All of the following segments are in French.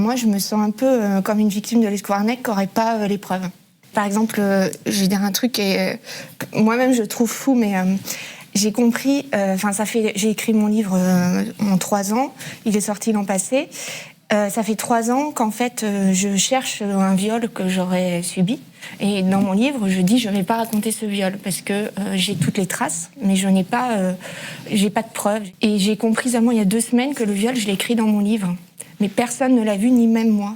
Moi, je me sens un peu comme une victime de l'Esquire Warneck qui n'aurait pas les preuves. Par exemple, je vais dire un truc et moi-même je trouve fou, mais j'ai compris. J'ai écrit mon livre en 3 ans. Il est sorti l'an passé. Ça fait 3 ans qu'en fait, je cherche un viol que j'aurais subi. Et dans mon livre, je dis je ne vais pas raconter ce viol parce que j'ai toutes les traces, mais je n'ai pas, j'ai pas de preuves. Et j'ai compris seulement il y a 2 semaines que le viol, je l'ai écrit dans mon livre, mais personne ne l'a vu, ni même moi.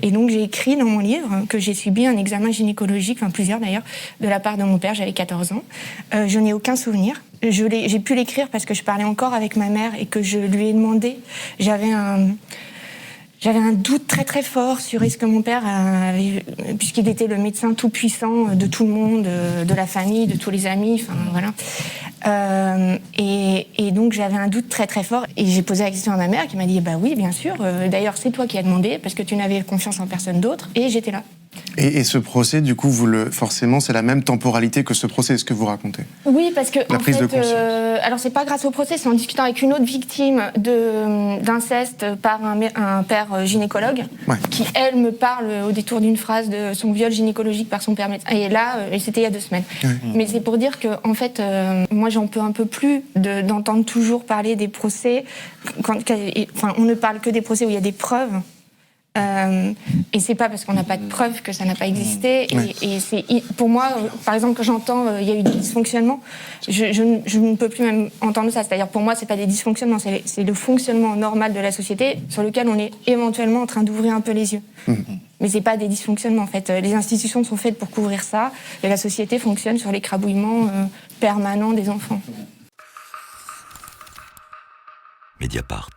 Et donc j'ai écrit dans mon livre que j'ai subi un examen gynécologique, enfin plusieurs d'ailleurs, de la part de mon père. J'avais 14 ans. Je n'ai aucun souvenir. J'ai pu l'écrire parce que je parlais encore avec ma mère et que je lui ai demandé. J'avais un doute très très fort sur est-ce que mon père avait, puisqu'il était le médecin tout puissant de tout le monde, de la famille, de tous les amis, enfin voilà. Et donc j'avais un doute très très fort et j'ai posé la question à ma mère qui m'a dit bah oui bien sûr. D'ailleurs c'est toi qui as demandé parce que tu n'avais confiance en personne d'autre et j'étais là. Et ce procès, du coup, forcément, c'est la même temporalité que ce procès, ce que vous racontez. Oui, parce que la prise de conscience. Alors c'est pas grâce au procès, c'est en discutant avec une autre victime d'inceste par un père gynécologue, qui elle me parle au détour d'une phrase de son viol gynécologique par son père médecin. Et là, c'était il y a 2 semaines. Mais c'est pour dire que en fait, moi j'en peux un peu plus d'entendre toujours parler des procès. On ne parle que des procès où il y a des preuves. Et c'est pas parce qu'on n'a pas de preuves que ça n'a pas existé. Et c'est, pour moi, par exemple, quand j'entends il y a eu des dysfonctionnements, je ne peux plus même entendre ça. C'est-à-dire, pour moi, c'est pas des dysfonctionnements, c'est le fonctionnement normal de la société sur lequel on est éventuellement en train d'ouvrir un peu les yeux. Mais c'est pas des dysfonctionnements, en fait. Les institutions sont faites pour couvrir ça, et la société fonctionne sur l'écrabouillement permanent des enfants. Mediapart.